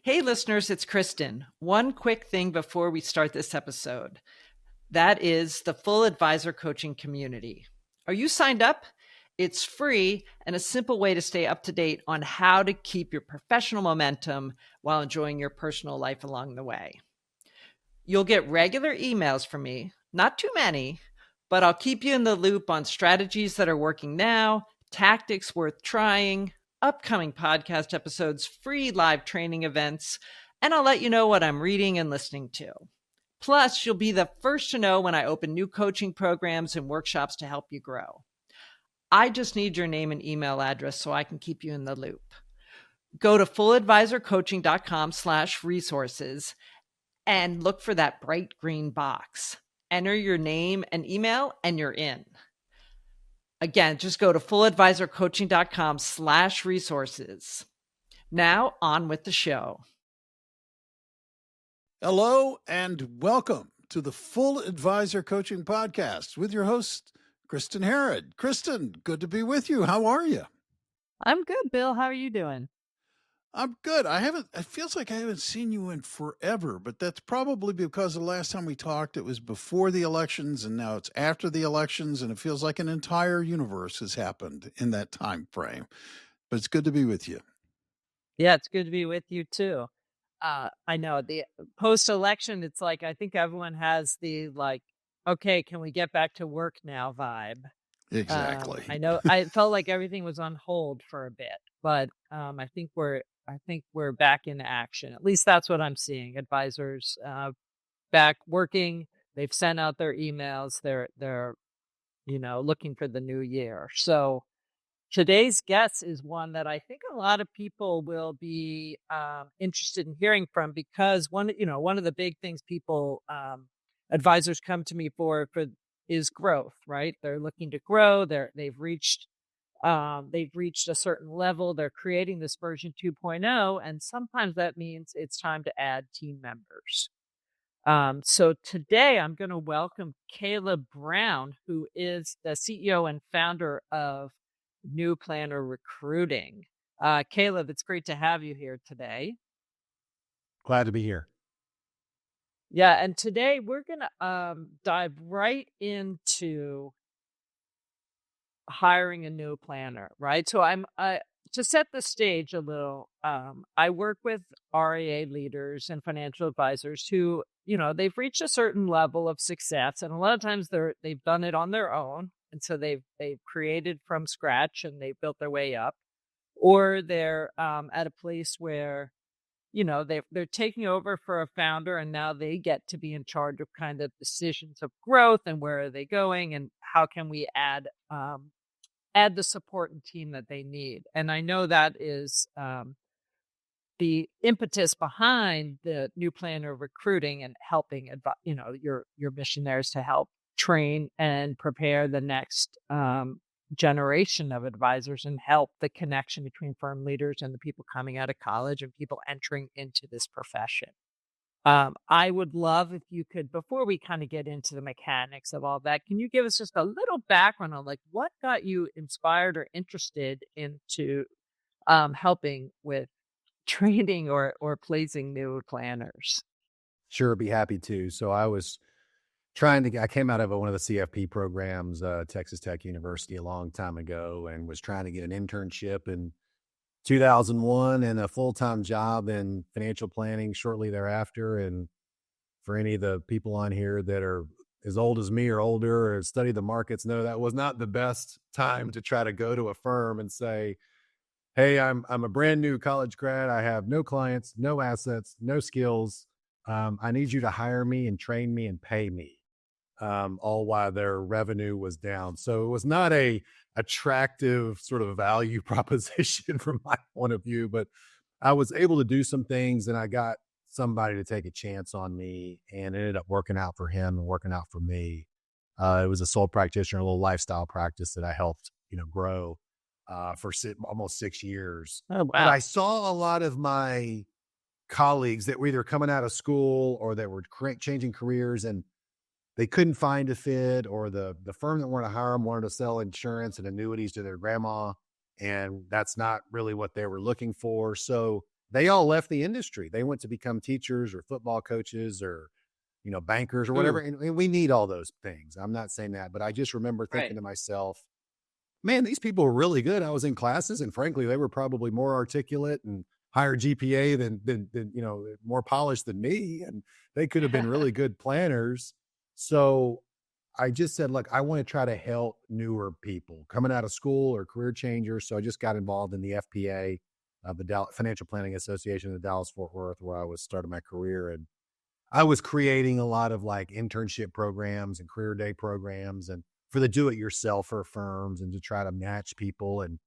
Hey, listeners, it's Kristin. One quick thing before we start this episode. That is the full advisor coaching community. Are you signed up? It's free and a simple way to stay up to date on how to keep your professional momentum while enjoying your personal life along the way. You'll get regular emails from me, not too many, but I'll keep you in the loop on strategies that are working now, tactics worth trying, upcoming podcast episodes, free live training events, and I'll let you know what I'm reading and listening to. Plus, you'll be the first to know when I open new coaching programs and workshops to help you grow. I just need your name and email address so I can keep you in the loop. Go to fulladvisorcoaching.com/resources and look for that bright green box. Enter your name and email and you're in. Again, just go to fulladvisorcoaching.com/resources. Now on with the show. Hello and welcome to the Full Advisor Coaching Podcast with your host, Kristin Harad. Kristin, good to be with you. How are you? I'm good, Bill. How are you doing? I'm good. It feels like I haven't seen you in forever, but that's probably because the last time we talked, it was before the elections and now it's after the elections, and it feels like an entire universe has happened in that time frame. But it's good to be with you. Yeah, it's good to be with you too. I know the post-election, it's like, I think everyone has the okay, can we get back to work now vibe. Exactly. I know I felt like everything was on hold for a bit, but I think we're back in action. At least that's what I'm seeing. Advisors back working. They've sent out their emails. They're looking for the new year. So today's guest is one that I think a lot of people will be interested in hearing from, because one of the big things people advisors come to me for is growth, right? They're looking to grow. They've reached a certain level. They're creating this version 2.0, and sometimes that means it's time to add team members. So today I'm going to welcome Caleb Brown, who is the CEO and founder of New Planner Recruiting. Caleb, it's great to have you here today. Glad to be here. Yeah, and today we're going to dive right into hiring a new planner, right? So to set the stage a little, I work with RIA leaders and financial advisors who, they've reached a certain level of success, and a lot of times they've done it on their own. And so they've created from scratch and they've built their way up, or they're at a place where, they're taking over for a founder, and now they get to be in charge of kind of decisions of growth and where are they going and how can we add the support and team that they need. And I know that is the impetus behind the New Planner Recruiting and helping, your mission there is to help train and prepare the next generation of advisors and help the connection between firm leaders and the people coming out of college and people entering into this profession. I would love if you could, before we kind of get into the mechanics of all that, can you give us just a little background on what got you inspired or interested into helping with training or placing new planners? Sure, be happy to. So I came out of one of the CFP programs, Texas Tech University, a long time ago, and was trying to get an internship in 2001 and a full-time job in financial planning shortly thereafter. And for any of the people on here that are as old as me or older or study the markets, know that was not the best time to try to go to a firm and say, hey, I'm a brand new college grad. I have no clients, no assets, no skills. I need you to hire me and train me and pay me, all while their revenue was down. So it was not a attractive sort of value proposition from my point of view, but I was able to do some things, and I got somebody to take a chance on me, and it ended up working out for him and working out for me. It was a sole practitioner, a little lifestyle practice that I helped, grow for almost 6 years. Oh, wow. But I saw a lot of my colleagues that were either coming out of school or that were changing careers, and they couldn't find a fit, or the firm that wanted to hire them wanted to sell insurance and annuities to their grandma, and that's not really what they were looking for. So they all left the industry. They went to become teachers or football coaches or, bankers or whatever. And we need all those things. I'm not saying that, but I just remember thinking to myself, man, these people were really good. I was in classes, and frankly, they were probably more articulate and higher GPA than more polished than me, and they could have been really good planners. So I just said, look, I want to try to help newer people coming out of school or career changers. So I just got involved in the FPA, the Financial Planning Association in Dallas Fort Worth, where I was starting my career, and I was creating a lot of like internship programs and career day programs and for the do-it-yourselfer firms and to try to match people. And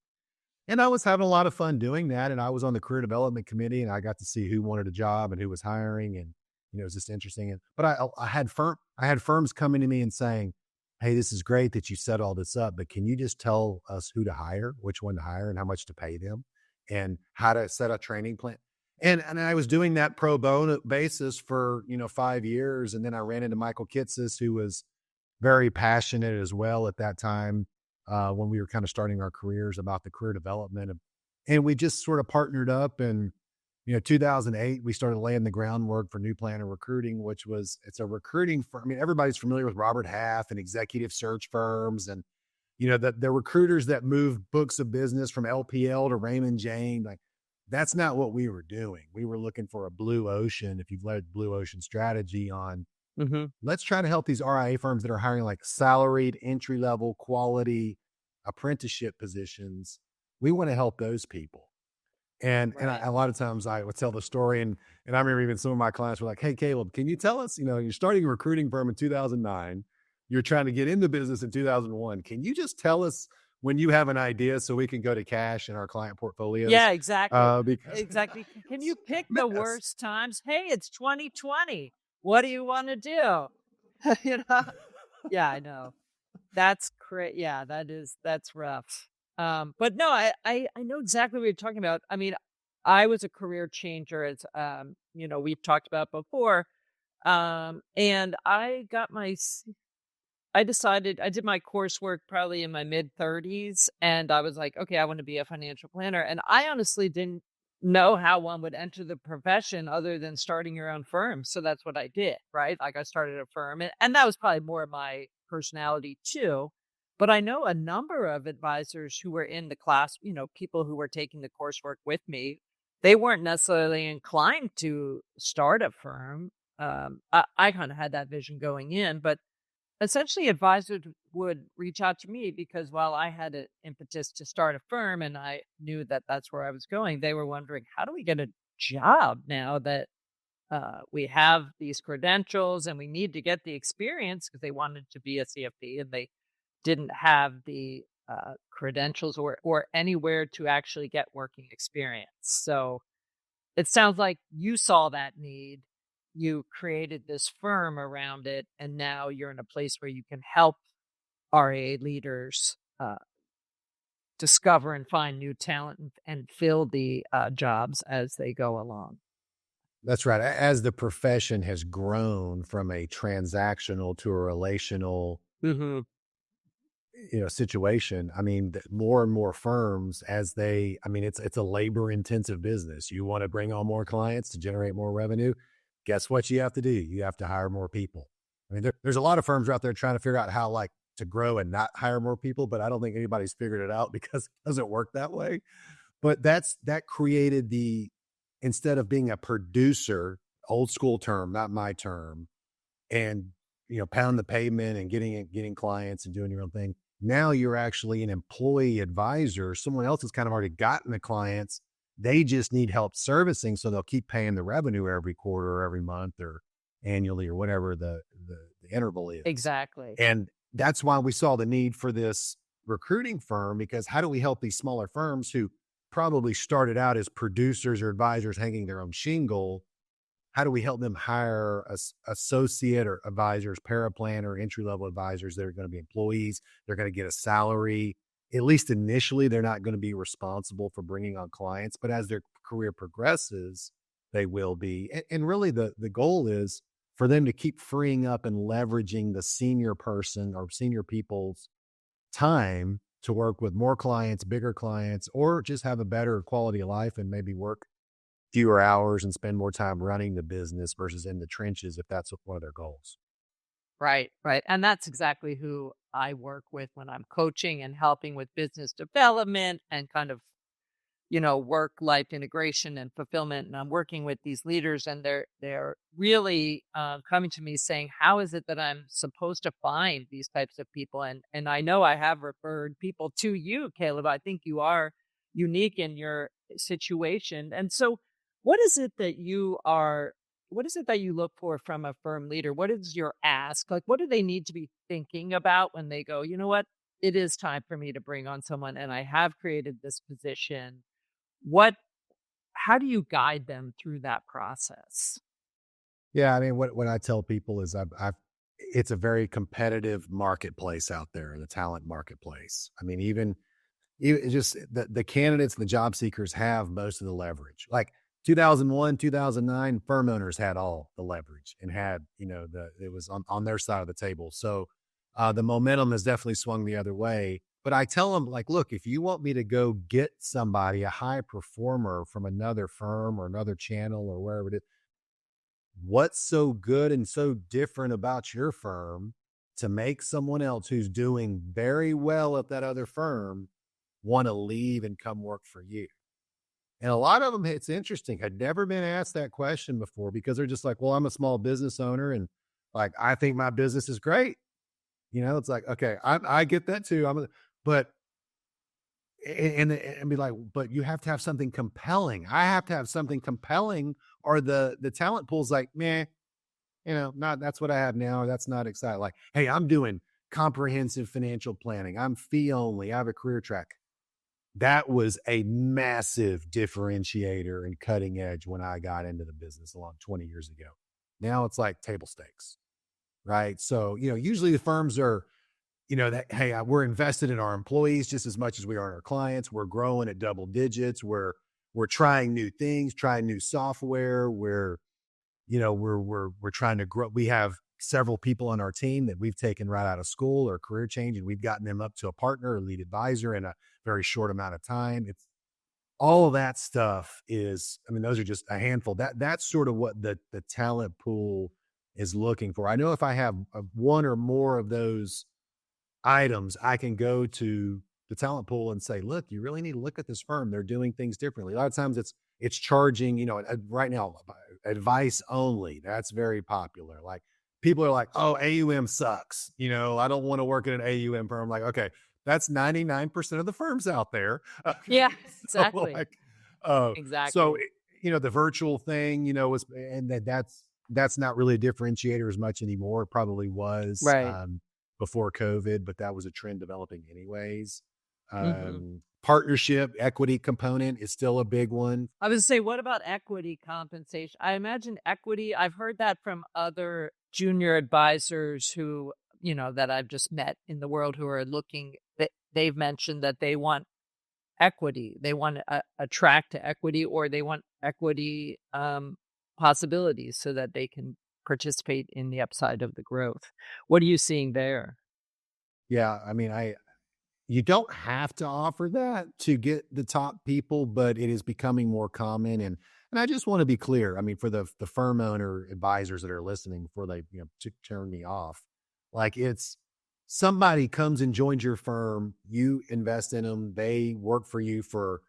I was having a lot of fun doing that. And I was on the career development committee, and I got to see who wanted a job and who was hiring. And, it was just interesting. But I had firms coming to me and saying, hey, this is great that you set all this up, but can you just tell us who to hire, which one to hire, and how much to pay them, and how to set a training plan? And I was doing that pro bono basis for, 5 years. And then I ran into Michael Kitsis, who was very passionate as well at that time, when we were kind of starting our careers about the career development. And we just sort of partnered up, and, 2008, we started laying the groundwork for New Planner Recruiting, it's a recruiting firm. I mean, everybody's familiar with Robert Half and executive search firms, and, the recruiters that move books of business from LPL to Raymond James. Like, that's not what we were doing. We were looking for a blue ocean. If you've led blue ocean strategy on, let's try to help these RIA firms that are hiring like salaried, entry-level, quality apprenticeship positions. We want to help those people. And a lot of times I would tell the story, and I remember even some of my clients were like, hey, Caleb, can you tell us, you're starting a recruiting firm in 2009. You're trying to get into business in 2001. Can you just tell us when you have an idea so we can go to cash in our client portfolios? Yeah, exactly. Exactly. Can you pick the worst times? Hey, it's 2020. What do you want to do? Yeah, I know. That's crazy. Yeah, that's rough. But no, I know exactly what you're talking about. I mean, I was a career changer, as we've talked about before. And I decided I did my coursework probably in my mid 30s, and I was like, okay, I want to be a financial planner. And I honestly didn't know how one would enter the profession other than starting your own firm. So that's what I did, right? Like, I started a firm, and that was probably more of my personality too. But I know a number of advisors who were in the class, people who were taking the coursework with me, they weren't necessarily inclined to start a firm. I kind of had that vision going in, but essentially advisors would reach out to me because while I had an impetus to start a firm and I knew that that's where I was going, they were wondering, how do we get a job now that we have these credentials and we need to get the experience, because they wanted to be a CFP and they didn't have the credentials or anywhere to actually get working experience. So it sounds like you saw that need. You created this firm around it, and now you're in a place where you can help RIA leaders discover and find new talent and fill the jobs as they go along. That's right. As the profession has grown from a transactional to a relational situation. I mean, more and more firms it's a labor intensive business. You want to bring on more clients to generate more revenue. Guess what you have to do? You have to hire more people. I mean, there's a lot of firms out there trying to figure out how to grow and not hire more people, but I don't think anybody's figured it out because it doesn't work that way. But that created instead of being a producer, old school term, not my term, and pound the pavement and getting clients and doing your own thing. Now you're actually an employee advisor. Someone else has kind of already gotten the clients. They just need help servicing, so they'll keep paying the revenue every quarter or every month or annually or whatever the interval is. Exactly. And that's why we saw the need for this recruiting firm, because how do we help these smaller firms who probably started out as producers or advisors hanging their own shingle? How do we help them hire associate or advisors, paraplanner, entry-level advisors that are going to be employees? They're going to get a salary. At least initially, they're not going to be responsible for bringing on clients, but as their career progresses, they will be. And really the goal is for them to keep freeing up and leveraging the senior person or senior people's time to work with more clients, bigger clients, or just have a better quality of life and maybe work fewer hours and spend more time running the business versus in the trenches if that's one of their goals. Right, right. And that's exactly who I work with when I'm coaching and helping with business development and kind of, work life integration and fulfillment. And I'm working with these leaders, and they're really coming to me saying, how is it that I'm supposed to find these types of people? And I know I have referred people to you, Caleb. I think you are unique in your situation. And so what is it that what is it that you look for from a firm leader? What is your ask? Like, what do they need to be thinking about when they go, you know what? It is time for me to bring on someone, and I have created this position. What How do you guide them through that process? Yeah, I mean, what I tell people is it's a very competitive marketplace out there, the talent marketplace. I mean, even just the candidates and the job seekers have most of the leverage. Like 2001, 2009, firm owners had all the leverage and had, it was on their side of the table. So the momentum has definitely swung the other way. But I tell them, like, look, if you want me to go get somebody, a high performer from another firm or another channel or wherever it is, what's so good and so different about your firm to make someone else who's doing very well at that other firm want to leave and come work for you? And a lot of them, it's interesting, had never been asked that question before because they're just like, well, I'm a small business owner and like, I think my business is great. It's like, okay, I get that too. But, and be like, but you have to have something compelling. I have to have something compelling or the talent pool's like, meh, not, that's what I have now. That's not exciting. Like, hey, I'm doing comprehensive financial planning. I'm fee only. I have a career track. That was a massive differentiator and cutting edge when I got into the business along 20 years ago. Now it's like table stakes, right? So, usually the firms are, that, hey, we're invested in our employees just as much as we are in our clients. We're growing at double digits. We're trying new things, trying new software. We're trying to grow. We have several people on our team that we've taken right out of school or career change, and we've gotten them up to a partner or lead advisor in a very short amount of time. It's all of that stuff is, I mean, those are just a handful. That's sort of what the talent pool is looking for. I know if I have one or more of those items, I can go to the talent pool and say, look, you really need to look at this firm. They're doing things differently. A lot of times it's charging, right now, advice only. That's very popular. Like people are like, oh, AUM sucks. I don't want to work at an AUM firm. Like, okay, that's 99% of the firms out there. Yeah, So exactly. like, Exactly. so, the virtual thing, was, and that's not really a differentiator as much anymore. It probably was, Right. before COVID, but that was a trend developing anyways. Mhm. Partnership, equity component is still a big one. I would say, what about equity compensation? I imagine equity, I've heard that from other junior advisors who, that I've just met in the world who are looking, they've mentioned that they want equity. They want a track to equity, or they want equity possibilities so that they can participate in the upside of the growth. What are you seeing there? Yeah. I mean, you don't have to offer that to get the top people, but it is becoming more common. And I just want to be clear. I mean, for the firm owner advisors that are listening before they, turn me off, like it's somebody comes and joins your firm, you invest in them, they work for you for,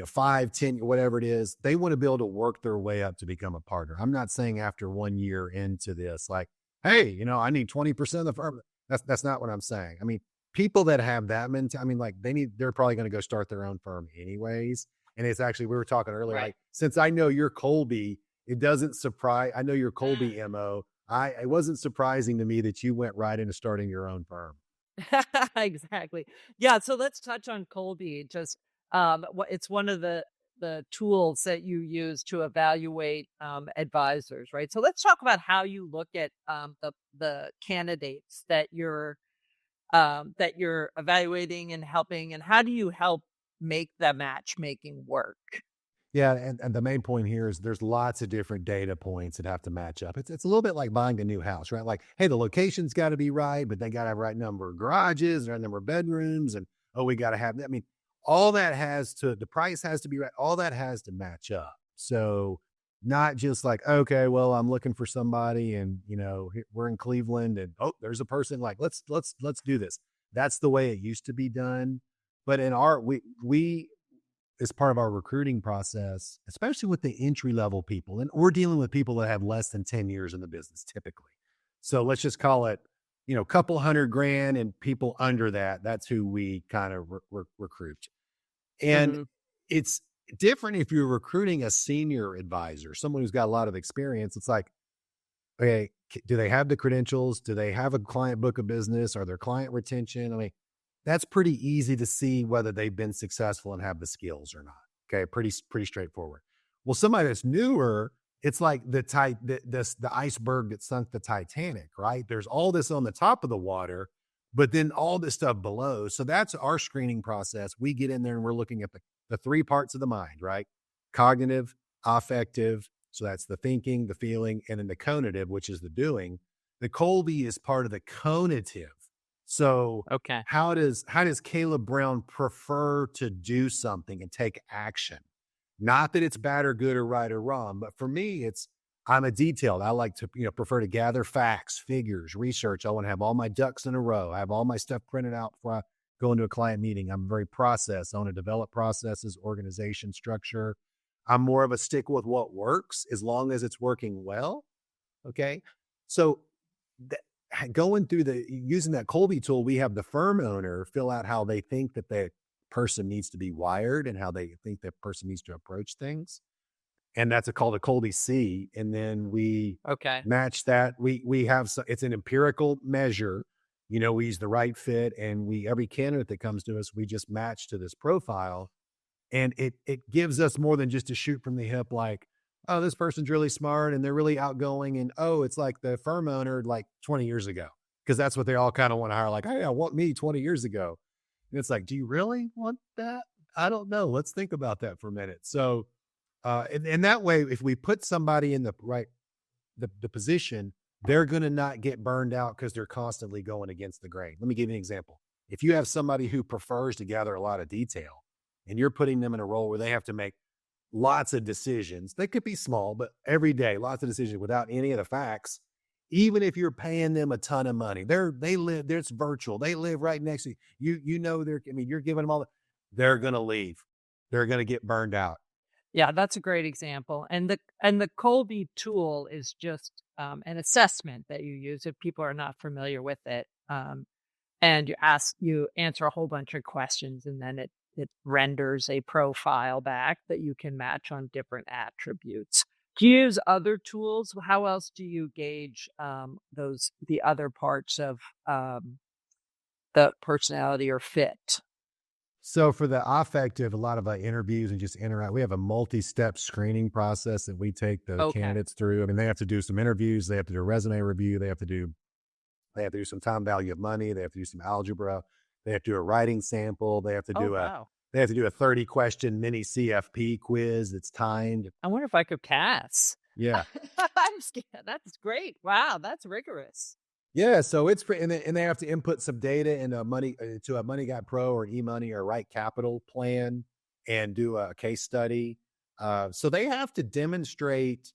5, 10, whatever it is. They want to be able to work their way up to become a partner. I'm not saying after 1 year into this, like, hey, I need 20% of the firm. That's not what I'm saying. I mean, people that have that mentality, I mean, like they're probably going to go start their own firm anyways. And it's actually, we were talking earlier, Right. like, since I know you're Kolbe, it doesn't surprise, I know you're Kolbe MO. It wasn't surprising to me that you went right into starting your own firm. Exactly. Yeah. So let's touch on Colby. Just it's one of the tools that you use to evaluate advisors, right? So let's talk about how you look at the candidates that you're evaluating and helping, and how do you help make the matchmaking work? Yeah, and the main point here is there's lots of different data points that have to match up. It's a little bit like buying a new house, right? Like, hey, the location's got to be right, but they got to have the right number of garages, the right number of bedrooms, and we got to have that. I mean, all that the price has to be right. All that has to match up. So not just like, okay, well, I'm looking for somebody and, we're in Cleveland and, oh, there's a person, like, let's do this. That's the way it used to be done. But in we as part of our recruiting process, especially with the entry level people, and we're dealing with people that have less than 10 years in the business typically. So let's just call it, couple $100,000 and people under that. That's who we kind of recruit. And Mm-hmm. it's different if you're recruiting a senior advisor, someone who's got a lot of experience. It's like, okay, do they have the credentials? Do they have a client book of business? Are there client retention? I mean, that's pretty easy to see whether they've been successful and have the skills or not. Okay, pretty straightforward. Well, somebody that's newer, it's like the iceberg that sunk the Titanic, right? There's all this on the top of the water, but then all this stuff below. So that's our screening process. We get in there and we're looking at the three parts of the mind, right? Cognitive, affective. So that's the thinking, the feeling, and then the conative, which is the doing. The Kolbe is part of the conative. So Okay. how does Caleb Brown prefer to do something and take action? Not that it's bad or good or right or wrong, but for me, I'm a detailed. I like to, prefer to gather facts, figures, research. I want to have all my ducks in a row. I have all my stuff printed out before I go into a client meeting. I'm very process. I want to develop processes, organization, structure. I'm more of a stick with what works as long as it's working well. Okay. So going through using that Kolbe tool, we have the firm owner fill out how they think that the person needs to be wired and how they think that person needs to approach things. And that's called a Kolbe C. And then we match that. We have, it's an empirical measure. We use the right fit, and every candidate that comes to us, we just match to this profile. And it gives us more than just a shoot from the hip, like, oh, this person's really smart and they're really outgoing. And, oh, it's like the firm owner like 20 years ago, because that's what they all kind of want to hire. Like, hey, I want me 20 years ago. And it's like, do you really want that? I don't know. Let's think about that for a minute. So, and that way, if we put somebody in the right, the position, they're going to not get burned out because they're constantly going against the grain. Let me give you an example. If you have somebody who prefers to gather a lot of detail and you're putting them in a role where they have to make lots of decisions, they could be small, but every day, lots of decisions without any of the facts, even if you're paying them a ton of money, it's virtual. They live right next to you. You're giving them they're going to leave. They're going to get burned out. Yeah, that's a great example. And the Kolbe tool is just an assessment that you use if people are not familiar with it. And you answer a whole bunch of questions, and then it renders a profile back that you can match on different attributes. Do you use other tools? How else do you gauge the other parts of the personality or fit? So for the affective, a lot of interviews and just interact. We have a multi-step screening process that we take the candidates through. I mean, they have to do some interviews. They have to do a resume review. They have to do some time value of money. They have to do some algebra. They have to do a writing sample. They have to do a 30-question mini CFP quiz that's timed. I wonder if I could pass. Yeah. I'm scared. That's great. Wow, that's rigorous. Yeah, so it's and they have to input some data into a Money Guy Pro or an eMoney or Right Capital plan and do a case study. So they have to demonstrate.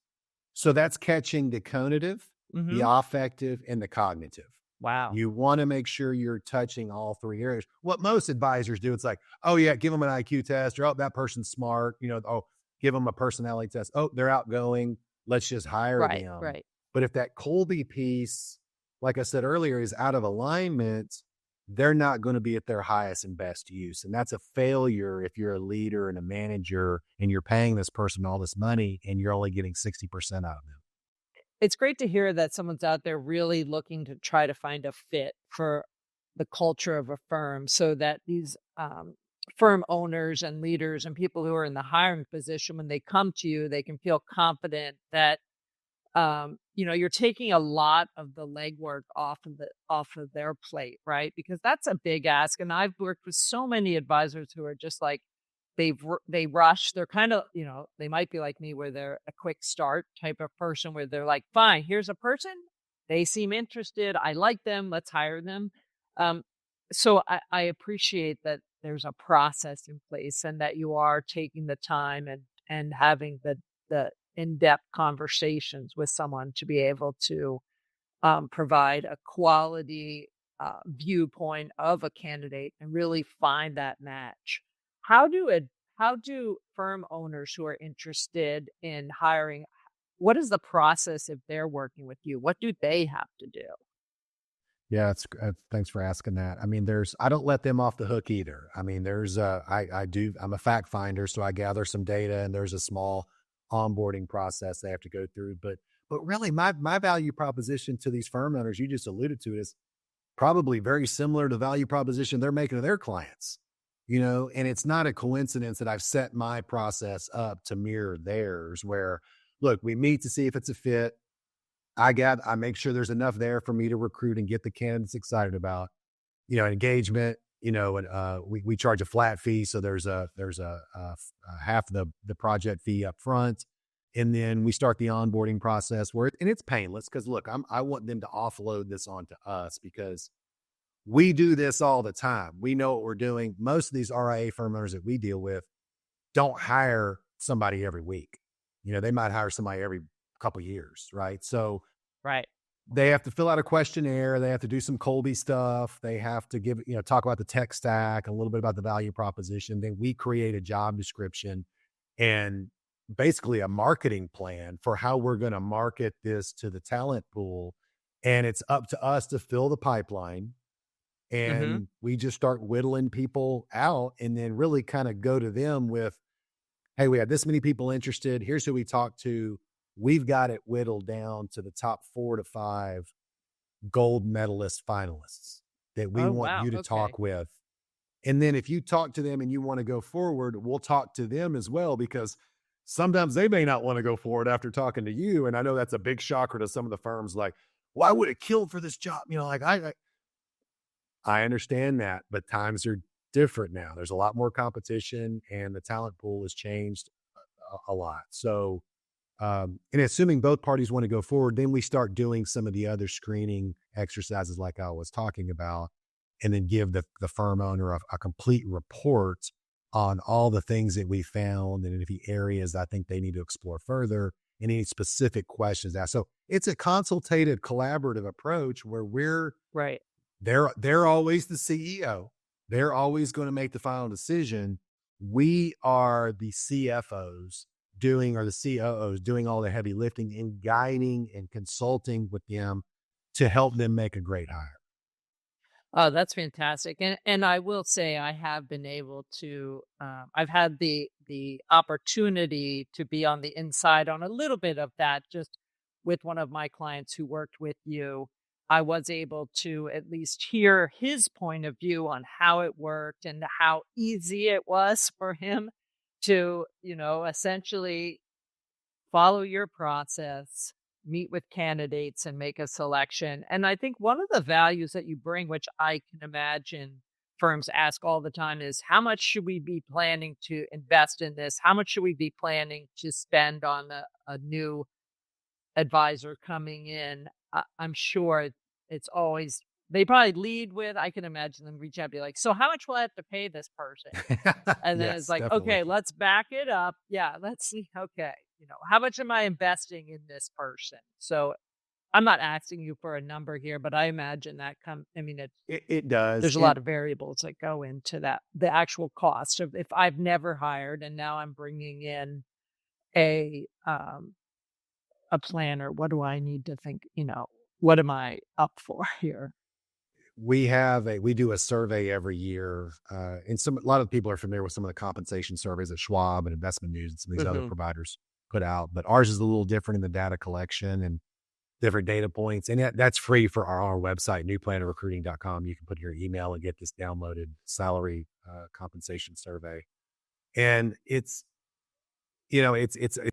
So that's catching the conative, the affective, and the cognitive. Wow. You want to make sure you're touching all three areas. What most advisors do, it's like, oh yeah, give them an IQ test, or oh, that person's smart. Give them a personality test. Oh, they're outgoing. Let's just hire them. Right. But if that Kolbe piece, like I said earlier, is out of alignment, they're not going to be at their highest and best use. And that's a failure if you're a leader and a manager and you're paying this person all this money and you're only getting 60% out of them. It's great to hear that someone's out there really looking to try to find a fit for the culture of a firm, so that these firm owners and leaders and people who are in the hiring position, when they come to you, they can feel confident that you're taking a lot of the legwork off of their plate, right? Because that's a big ask. And I've worked with so many advisors who are just like, they rush. They're kind of, they might be like me, where they're a quick start type of person, where they're like, fine, here's a person. They seem interested. I like them. Let's hire them. So I appreciate that there's a process in place, and that you are taking the time and having the in-depth conversations with someone to be able to provide a quality viewpoint of a candidate and really find that match. How do it? How do firm owners who are interested in hiring? What is the process if they're working with you? What do they have to do? Yeah, thanks for asking that. I mean, I don't let them off the hook either. I mean, I'm a fact finder, so I gather some data and there's a small onboarding process they have to go through. But really my value proposition to these firm owners, you just alluded to it, is probably very similar to the value proposition they're making to their clients, and it's not a coincidence that I've set my process up to mirror theirs where, look, we meet to see if it's a fit. I make sure there's enough there for me to recruit and get the candidates excited about, engagement, and we charge a flat fee. So there's a half the project fee up front. And then we start the onboarding process and it's painless because look, I want them to offload this onto us because we do this all the time. We know what we're doing. Most of these RIA firm owners that we deal with don't hire somebody every week. They might hire somebody every couple of years, right? So Right. they have to fill out a questionnaire. They have to do some Kolbe stuff. They have to talk about the tech stack, a little bit about the value proposition. Then we create a job description and basically a marketing plan for how we're going to market this to the talent pool. And it's up to us to fill the pipeline. And we just start whittling people out and then really kind of go to them with, hey, we had this many people interested. Here's who we talked to. We've got it whittled down to the top 4 to 5 gold medalist finalists that we want you to talk with. And then if you talk to them and you want to go forward, we'll talk to them as well, because sometimes they may not want to go forward after talking to you. And I know that's a big shocker to some of the firms, like, well, I would have killed for this job. I understand that, but times are different now. There's a lot more competition and the talent pool has changed a lot. So, and assuming both parties want to go forward, then we start doing some of the other screening exercises like I was talking about, and then give the firm owner a complete report on all the things that we found and any areas I think they need to explore further and any specific questions asked. So it's a consultative, collaborative approach where Right. they're always the CEO. They're always going to make the final decision. We are the CFOs or the COOs doing all the heavy lifting and guiding and consulting with them to help them make a great hire. Oh, that's fantastic. And I will say I have been able to, I've had the opportunity to be on the inside on a little bit of that, just with one of my clients who worked with you. I was able to at least hear his point of view on how it worked and how easy it was for him to, essentially follow your process, meet with candidates and make a selection. And I think one of the values that you bring, which I can imagine firms ask all the time, is how much should we be planning to invest in this? How much should we be planning to spend on a new advisor coming in? I'm sure it's always, they probably lead with, I can imagine them reach out and be like, so how much will I have to pay this person? And then it's like, definitely. okay, let's back it up. Yeah, let's see. Okay. How much am I investing in this person? So I'm not asking you for a number here, but I imagine that It does. there's a lot of variables that go into that, the actual cost of if I've never hired and now I'm bringing in a planner, what do I need to think, what am I up for here? We do a survey every year. And a lot of people are familiar with some of the compensation surveys that Schwab and Investment News and some of these other providers put out, but ours is a little different in the data collection and different data points. And that's free for our website, newplannerrecruiting.com. You can put your email and get this downloaded salary compensation survey. And it's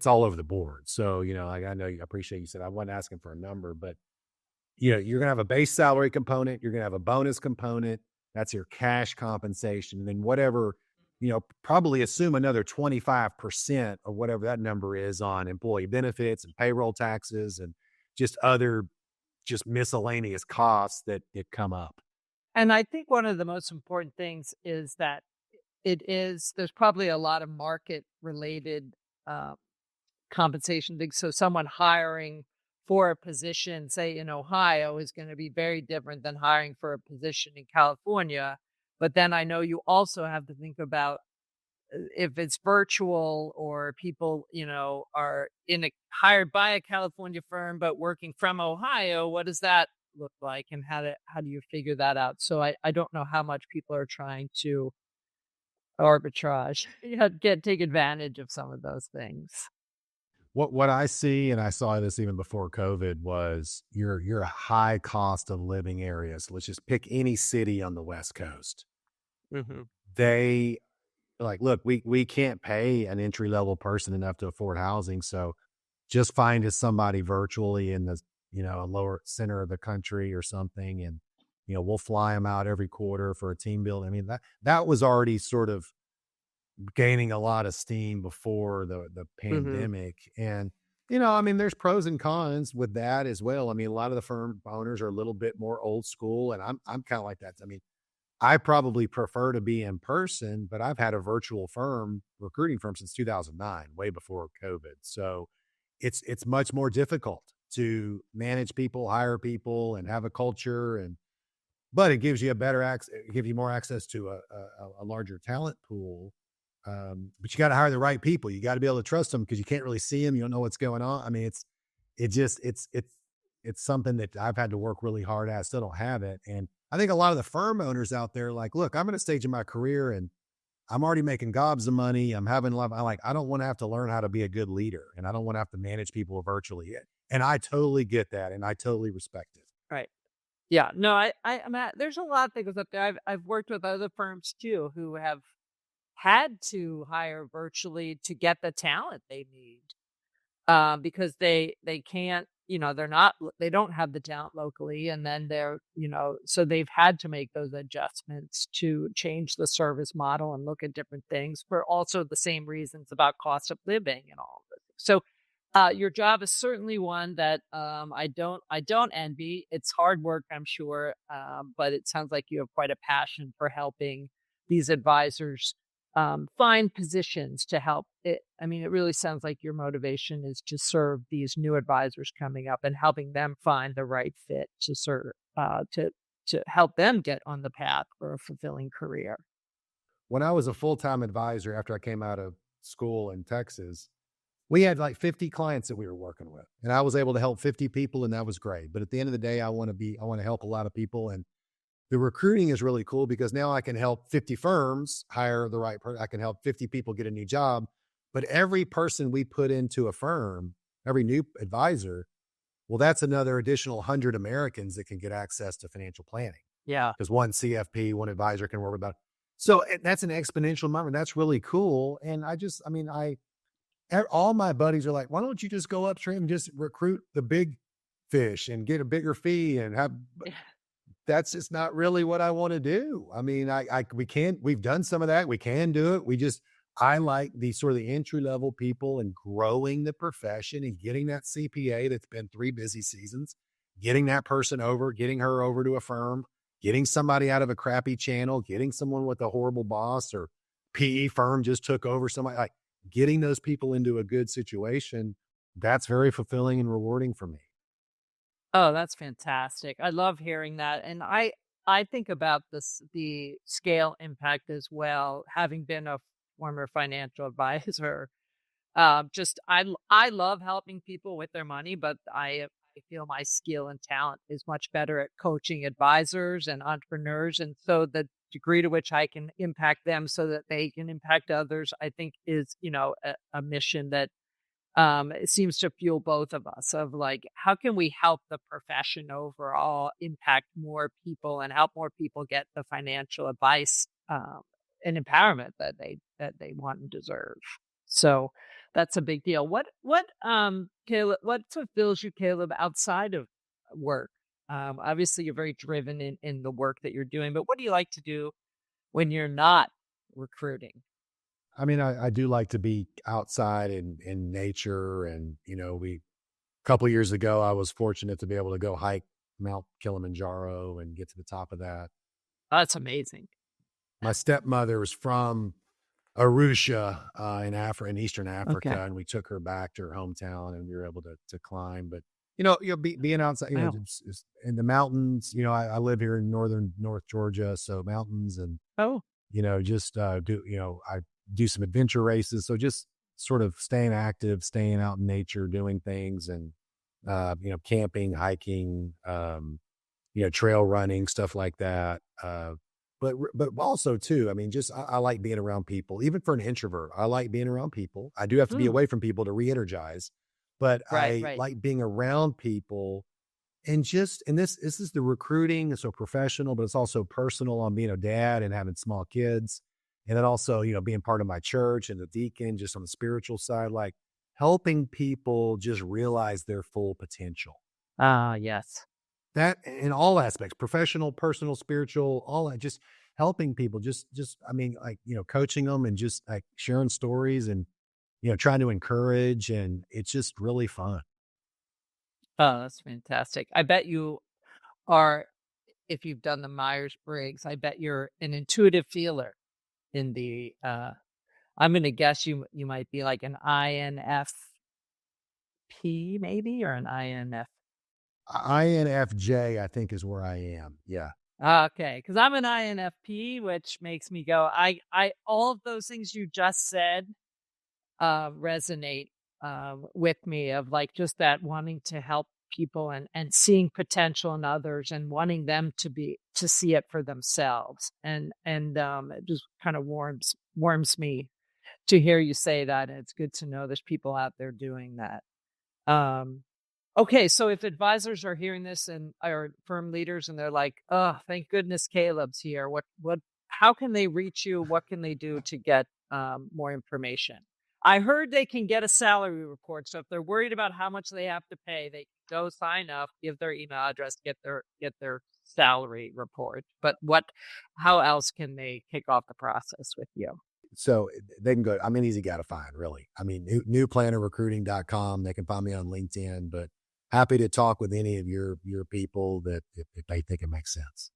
all over the board. So, I know I appreciate you said I wasn't asking for a number, but you're going to have a base salary component. You're going to have a bonus component. That's your cash compensation. And then whatever, probably assume another 25% or whatever that number is on employee benefits and payroll taxes and just other miscellaneous costs that come up. And I think one of the most important things is that there's probably a lot of market related compensation things. So someone hiring for a position, say in Ohio, is going to be very different than hiring for a position in California. But then I know you also have to think about if it's virtual or people, are hired by a California firm but working from Ohio, what does that look like, and how do you figure that out? So I don't know how much people are trying to arbitrage, take advantage of some of those things. What I see, and I saw this even before COVID, was your high cost of living areas. Let's just pick any city on the West Coast. Mm-hmm. They like, look, we can't pay an entry level person enough to afford housing, so just find us somebody virtually in the a lower center of the country or something, and we'll fly them out every quarter for a team building. I mean, that was already sort of gaining a lot of steam before the pandemic. And I mean, there's pros and cons with that as well. I mean, a lot of the firm owners are a little bit more old school, and I'm kind of like that. I mean, I probably prefer to be in person, but I've had a virtual recruiting firm since 2009, way before COVID. So it's much more difficult to manage people, hire people, and have a culture. But it gives you it gives you more access to a larger talent pool. But you got to hire the right people. You got to be able to trust them, because you can't really see them. You don't know what's going on. I mean, it's something that I've had to work really hard at. I still don't have it. And I think a lot of the firm owners out there, like, look, I'm at a stage in my career and I'm already making gobs of money. I'm having love. I don't want to have to learn how to be a good leader, and I don't want to have to manage people virtually yet. And I totally get that, and I totally respect it. Right. Yeah. No, I'm there's a lot that goes up there. I've worked with other firms too who have had to hire virtually to get the talent they need, because they can't, they don't have the talent locally, and then so they've had to make those adjustments to change the service model and look at different things for also the same reasons about cost of living and all of this. So your job is certainly one that I don't envy. It's hard work, I'm sure, but it sounds like you have quite a passion for helping these advisors find positions to help it. I mean, it really sounds like your motivation is to serve these new advisors coming up and helping them find the right fit to serve, to help them get on the path for a fulfilling career. When I was a full-time advisor after I came out of school in Texas, we had like 50 clients that we were working with, and I was able to help 50 people, and that was great. But at the end of the day, I want to help a lot of people. And the recruiting is really cool, because now I can help 50 firms hire the right person. I can help 50 people get a new job. But every person we put into a firm, every new advisor, well, that's another additional 100 Americans that can get access to financial planning. Yeah. Because one CFP, one advisor can work about. So that's an exponential number. That's really cool. And all my buddies are like, why don't you just go upstream and just recruit the big fish and get a bigger fee and have. That's just not really what I want to do. I mean, we've done some of that. We can do it. I like the sort of the entry level people and growing the profession and getting that CPA that's been 3 busy seasons, getting that person over, getting her over to a firm, getting somebody out of a crappy channel, getting someone with a horrible boss or PE firm just took over somebody, like getting those people into a good situation. That's very fulfilling and rewarding for me. Oh, that's fantastic. I love hearing that. And I think about the scale impact as well, having been a former financial advisor. I love helping people with their money, but I feel my skill and talent is much better at coaching advisors and entrepreneurs. And so the degree to which I can impact them so that they can impact others, I think is, a mission that it seems to fuel both of us, of like, how can we help the profession overall impact more people and help more people get the financial advice and empowerment that they want and deserve. So that's a big deal. Caleb, what fulfills you, Caleb, outside of work? Obviously you're very driven in the work that you're doing, but what do you like to do when you're not recruiting? I mean, I do like to be outside in nature. And, a couple of years ago, I was fortunate to be able to go hike Mount Kilimanjaro and get to the top of that. Oh, that's amazing. My stepmother was from Arusha in Eastern Africa, Okay. and we took her back to her hometown, and we were able to climb. But being outside, Wow. just in the mountains. I live here in North Georgia, so mountains, and Oh, just I do some adventure races. So just sort of staying active, staying out in nature, doing things, and camping, hiking, trail running, stuff like that. But also too, I mean, just I like being around people. Even for an introvert, I like being around people. I do have to be mm, away from people to re-energize, but right, I right. like being around people. And this is the recruiting, so professional, but it's also personal on being a dad and having small kids. And then also, being part of my church and the deacon, just on the spiritual side, like helping people just realize their full potential. Ah, yes. That in all aspects, professional, personal, spiritual, all that, just helping people, I mean, like, coaching them and just like sharing stories and, trying to encourage. And it's just really fun. Oh, that's fantastic. I bet you are, if you've done the Myers-Briggs, I bet you're an intuitive feeler in the, I'm gonna guess you might be like an INFP maybe, or an INF. INFJ, I think, is where I am. Yeah. Okay, because I'm an INFP, which makes me go, all of those things you just said resonate with me, of like just that wanting to help people and seeing potential in others and wanting them to see it for themselves. And it just kind of warms me to hear you say that. And it's good to know there's people out there doing that. Um, okay, so if advisors are hearing this and or firm leaders and they're like, "Oh, thank goodness Caleb's here. How can they reach you? What can they do to get more information?" I heard they can get a salary report. So if they're worried about how much they have to pay, they can go sign up, give their email address, get their salary report. But how else can they kick off the process with you? So they can go, I'm an easy guy to find, really. I mean, newplannerrecruiting.com. They can find me on LinkedIn, but happy to talk with any of your people that if they think it makes sense.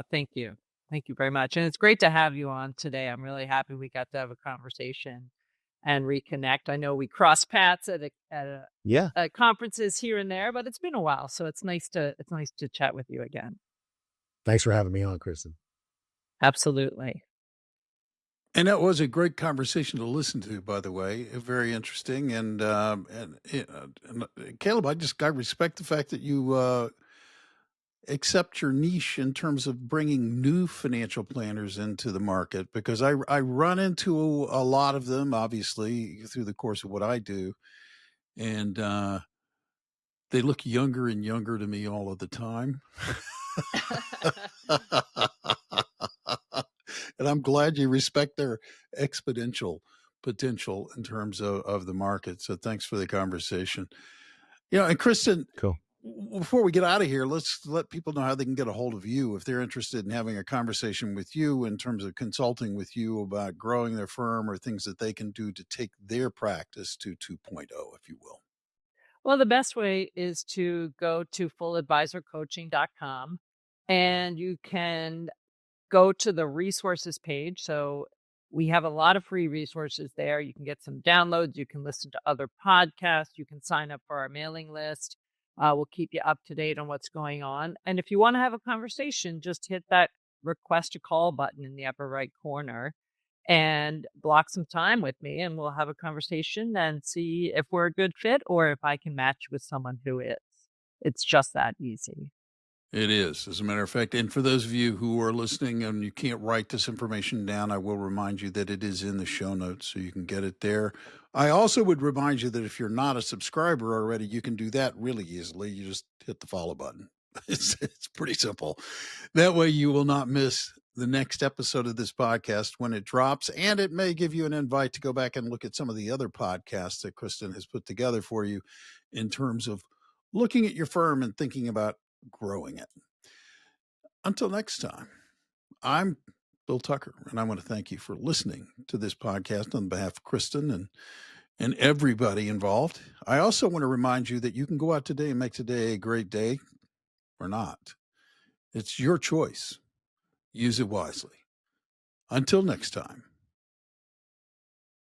Thank you. Thank you very much. And it's great to have you on today. I'm really happy we got to have a conversation and reconnect. I know we cross paths Yeah. at conferences here and there, but it's been a while, so it's nice to chat with you again. Thanks for having me on, Kristin. Absolutely. And that was a great conversation to listen to, by the way. Very interesting. And Caleb, I respect the fact that you accept your niche in terms of bringing new financial planners into the market, because I run into a lot of them, obviously, through the course of what I do. And they look younger and younger to me all of the time. And I'm glad you respect their exponential potential in terms of the market. So thanks for the conversation. And Kristin, Cool. before we get out of here, let's let people know how they can get a hold of you if they're interested in having a conversation with you in terms of consulting with you about growing their firm or things that they can do to take their practice to 2.0, if you will. Well, the best way is to go to fulladvisorcoaching.com, and you can go to the resources page. So we have a lot of free resources there. You can get some downloads. You can listen to other podcasts. You can sign up for our mailing list. We'll keep you up to date on what's going on. And if you want to have a conversation, just hit that request a call button in the upper right corner and block some time with me, and we'll have a conversation and see if we're a good fit or if I can match with someone who is. It's just that easy. It is, as a matter of fact. And for those of you who are listening and you can't write this information down, I will remind you that it is in the show notes, so you can get it there. I also would remind you that if you're not a subscriber already, you can do that really easily. You just hit the follow button. It's pretty simple. That way you will not miss the next episode of this podcast when it drops. And it may give you an invite to go back and look at some of the other podcasts that Kristin has put together for you in terms of looking at your firm and thinking about growing it. Until next time, I'm Bill Tucker, and I want to thank you for listening to this podcast on behalf of Kristin and everybody involved. I also want to remind you that you can go out today and make today a great day or not. It's your choice. Use it wisely. Until next time,